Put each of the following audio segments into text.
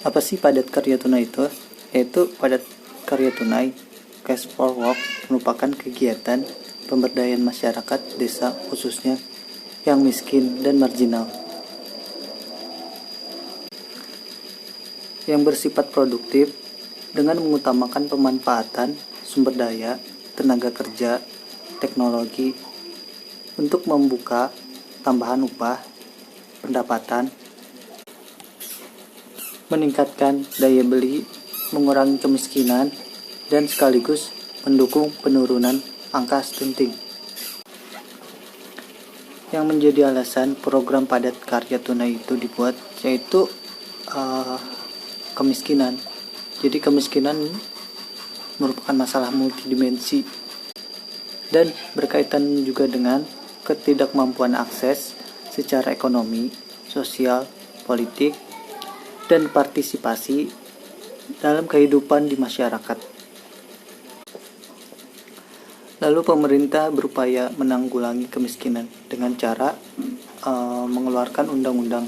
Apa sih padat karya tunai itu? Yaitu padat karya tunai cash for work merupakan kegiatan pemberdayaan masyarakat desa khususnya yang miskin dan marginal yang bersifat produktif dengan mengutamakan pemanfaatan sumber daya, tenaga kerja, teknologi untuk membuka tambahan upah, pendapatan, meningkatkan daya beli, mengurangi kemiskinan, dan sekaligus mendukung penurunan angka stunting. Yang menjadi alasan program padat karya tunai itu dibuat yaitu kemiskinan. Jadi kemiskinan merupakan masalah multidimensi dan berkaitan juga dengan ketidakmampuan akses secara ekonomi, sosial, politik, dan partisipasi dalam kehidupan di masyarakat. Lalu pemerintah berupaya menanggulangi kemiskinan dengan cara mengeluarkan Undang-Undang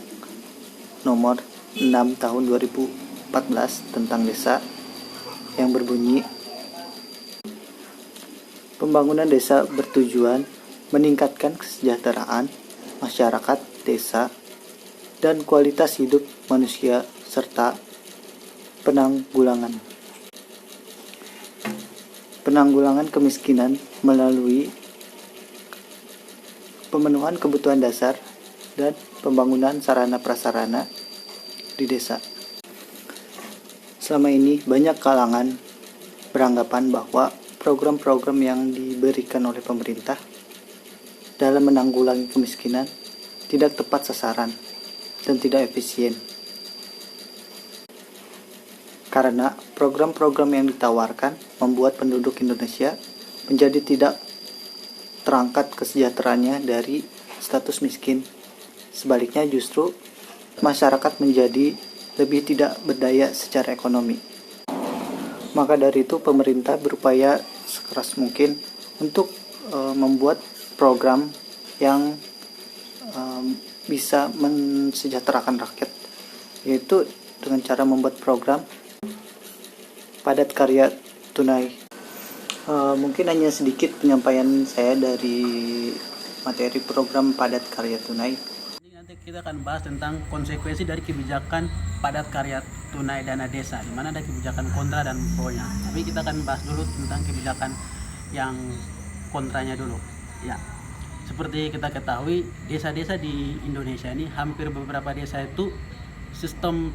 Nomor 6 Tahun 2014 tentang desa yang berbunyi, pembangunan desa bertujuan meningkatkan kesejahteraan masyarakat desa dan kualitas hidup manusia serta penanggulangan kemiskinan melalui pemenuhan kebutuhan dasar dan pembangunan sarana prasarana di desa. Selama ini banyak kalangan beranggapan bahwa program-program yang diberikan oleh pemerintah dalam menanggulangi kemiskinan tidak tepat sasaran dan tidak efisien. Karena program-program yang ditawarkan membuat penduduk Indonesia menjadi tidak terangkat kesejahteraannya dari status miskin. Sebaliknya justru masyarakat menjadi lebih tidak berdaya secara ekonomi. Maka dari itu pemerintah berupaya sekeras mungkin untuk membuat program yang bisa mensejahterakan rakyat, yaitu dengan cara membuat program padat karya tunai. Mungkin hanya sedikit penyampaian saya dari materi program padat karya tunai. Nanti kita akan bahas tentang konsekuensi dari kebijakan padat karya tunai dana desa, di mana ada kebijakan kontra dan pro-nya. Tapi kita akan bahas dulu tentang kebijakan yang kontranya dulu. Ya, seperti kita ketahui, desa-desa di Indonesia ini hampir beberapa desa itu sistem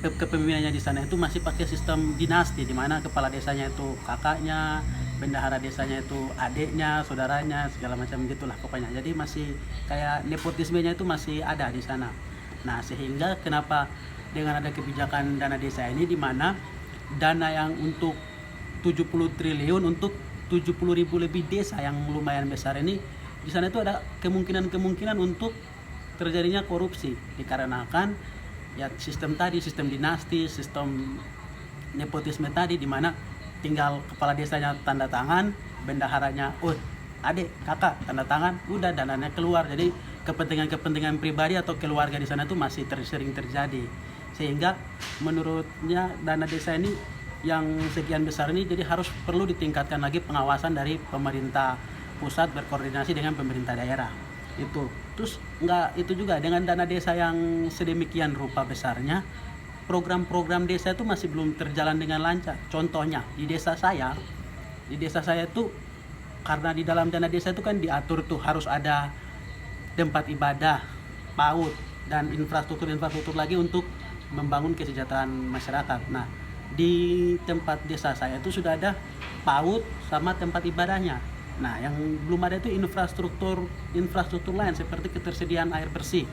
kepemimpinannya di sana itu masih pakai sistem dinasti, di mana kepala desanya itu kakaknya, bendahara desanya itu adiknya, saudaranya, segala macam gitulah pokoknya. Jadi masih kayak nepotismenya itu masih ada di sana. Nah, sehingga kenapa dengan ada kebijakan dana desa ini, di mana dana yang untuk 70 triliun untuk 70.000 lebih desa yang lumayan besar ini, di sana itu ada kemungkinan untuk terjadinya korupsi, dikarenakan ya sistem tadi, sistem dinasti, sistem nepotisme tadi, di mana tinggal kepala desanya tanda tangan, bendaharanya adik, kakak tanda tangan, udah dananya keluar. Jadi kepentingan pribadi atau keluarga di sana itu masih sering terjadi. Sehingga menurutnya dana desa ini yang sekian besar ini jadi perlu ditingkatkan lagi pengawasan dari pemerintah pusat berkoordinasi dengan pemerintah daerah. Itu terus enggak itu juga dengan dana desa yang sedemikian rupa besarnya, program-program desa itu masih belum terjalan dengan lancar. Contohnya di desa saya itu karena di dalam dana desa itu kan diatur tuh harus ada tempat ibadah, PAUD, dan infrastruktur lagi untuk membangun kesejahteraan masyarakat. Nah, di tempat desa saya itu sudah ada PAUD sama tempat ibadahnya. Nah, yang belum ada itu infrastruktur lain seperti ketersediaan air bersih.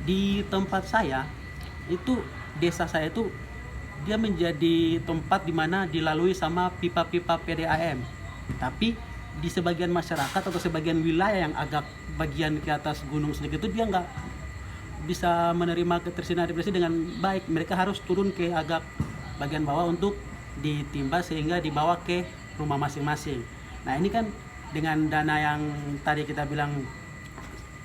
Di tempat saya itu, desa saya itu dia menjadi tempat di mana dilalui sama pipa-pipa PDAM. Tapi di sebagian masyarakat atau sebagian wilayah yang agak bagian ke atas gunung sedikit itu dia nggak bisa menerima ketersediaan air bersih dengan baik. Mereka harus turun ke agak bagian bawah untuk ditimba sehingga dibawa ke rumah masing-masing. Nah, ini kan dengan dana yang tadi kita bilang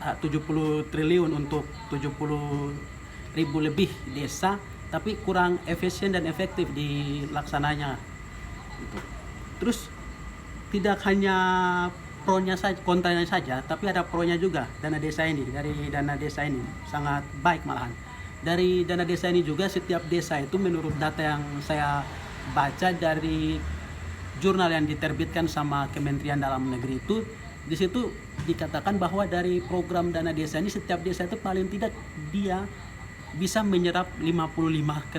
70 triliun untuk 70.000 lebih desa, tapi kurang efisien dan efektif dilaksananya. Gitu. Terus tidak hanya pro-nya saja, kontranya saja, tapi ada pro-nya juga. Dana desa ini, dari dana desa ini sangat baik malahan. Dari dana desa ini juga setiap desa itu menurut data yang saya baca dari jurnal yang diterbitkan sama Kementerian Dalam Negeri itu, di situ dikatakan bahwa dari program dana desa ini setiap desa itu paling tidak dia bisa menyerap 55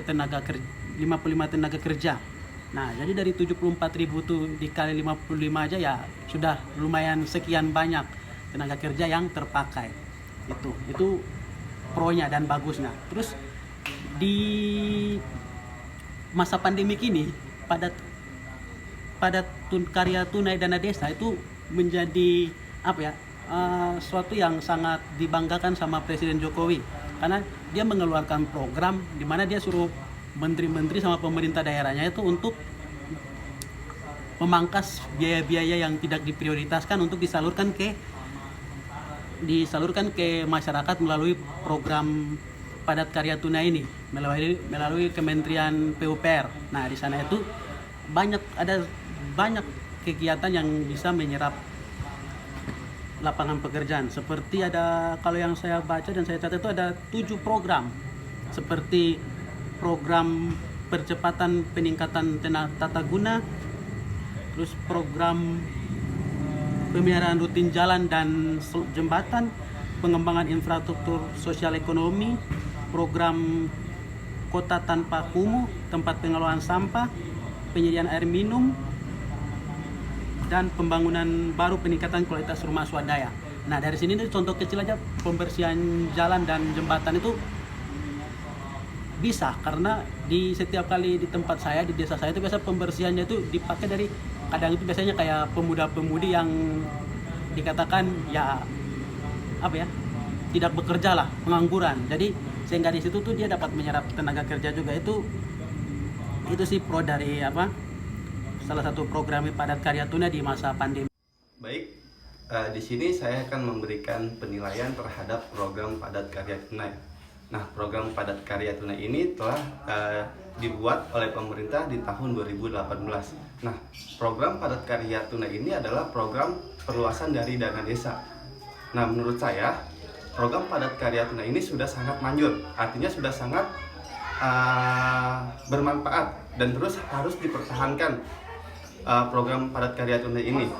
tenaga kerja. Nah, jadi dari 74.000 tuh dikali 55 aja ya sudah lumayan sekian banyak tenaga kerja yang terpakai. Itu pro-nya dan bagusnya. Terus di masa pandemik ini padat karya tunai dana desa itu menjadi suatu yang sangat dibanggakan sama Presiden Jokowi, karena dia mengeluarkan program di mana dia suruh menteri-menteri sama pemerintah daerahnya itu untuk memangkas biaya-biaya yang tidak diprioritaskan untuk disalurkan ke masyarakat melalui program padat karya tunai ini melalui Kementerian PUPR. Nah, di sana itu ada banyak kegiatan yang bisa menyerap lapangan pekerjaan. Seperti ada, kalau yang saya baca dan saya catat itu ada 7 program, seperti program percepatan peningkatan tata guna, terus program pemeliharaan rutin jalan dan jembatan, pengembangan infrastruktur sosial ekonomi, program kota tanpa kumuh, tempat pengelolaan sampah, penyediaan air minum, dan pembangunan baru peningkatan kualitas rumah swadaya. Nah, dari sini contoh kecil aja, pembersihan jalan dan jembatan itu bisa, karena di setiap kali di tempat saya, di desa saya itu biasa pembersihannya itu dipakai dari, kadang itu biasanya kayak pemuda-pemudi yang dikatakan tidak bekerja lah, pengangguran. Jadi sehingga di situ tuh dia dapat menyerap tenaga kerja juga. Itu sih pro dari salah satu program padat karya tunai di masa pandemi. Baik, di sini saya akan memberikan penilaian terhadap program padat karya tunai. Nah, program padat karya tunai ini telah dibuat oleh pemerintah di tahun 2018. Nah, program padat karya tunai ini adalah program perluasan dari dana desa. Nah, menurut saya program padat karya tunai ini sudah sangat manjur, artinya sudah sangat bermanfaat dan terus harus dipertahankan program padat karya tunai ini,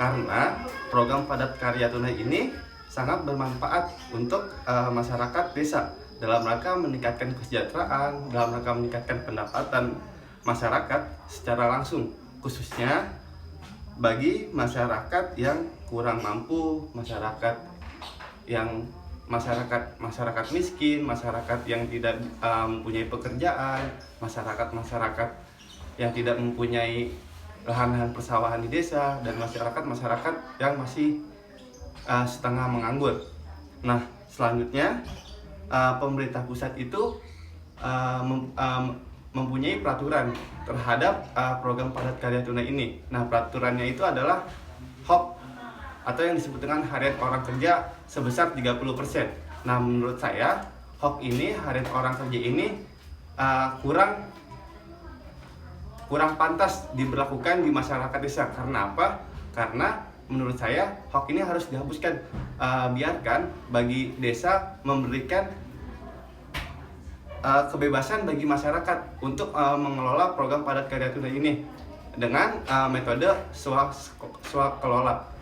karena program padat karya tunai ini sangat bermanfaat untuk masyarakat desa dalam rangka meningkatkan kesejahteraan, dalam rangka meningkatkan pendapatan masyarakat secara langsung, khususnya bagi masyarakat yang kurang mampu, masyarakat miskin, masyarakat yang tidak mempunyai pekerjaan, masyarakat yang tidak mempunyai lahan-lahan persawahan di desa, dan masyarakat yang masih setengah menganggur. Nah, selanjutnya pemerintah pusat itu mempunyai peraturan terhadap program padat karya tunai ini. Nah, peraturannya itu adalah HOK atau yang disebut dengan harian orang kerja sebesar 30%. Nah, menurut saya HOK ini, harian orang kerja ini kurang pantas diberlakukan di masyarakat desa. Karena apa? Karena menurut saya HOK ini harus dihapuskan. Biarkan bagi desa memberikan kebebasan bagi masyarakat untuk mengelola program padat karya tunai ini dengan metode swakelola.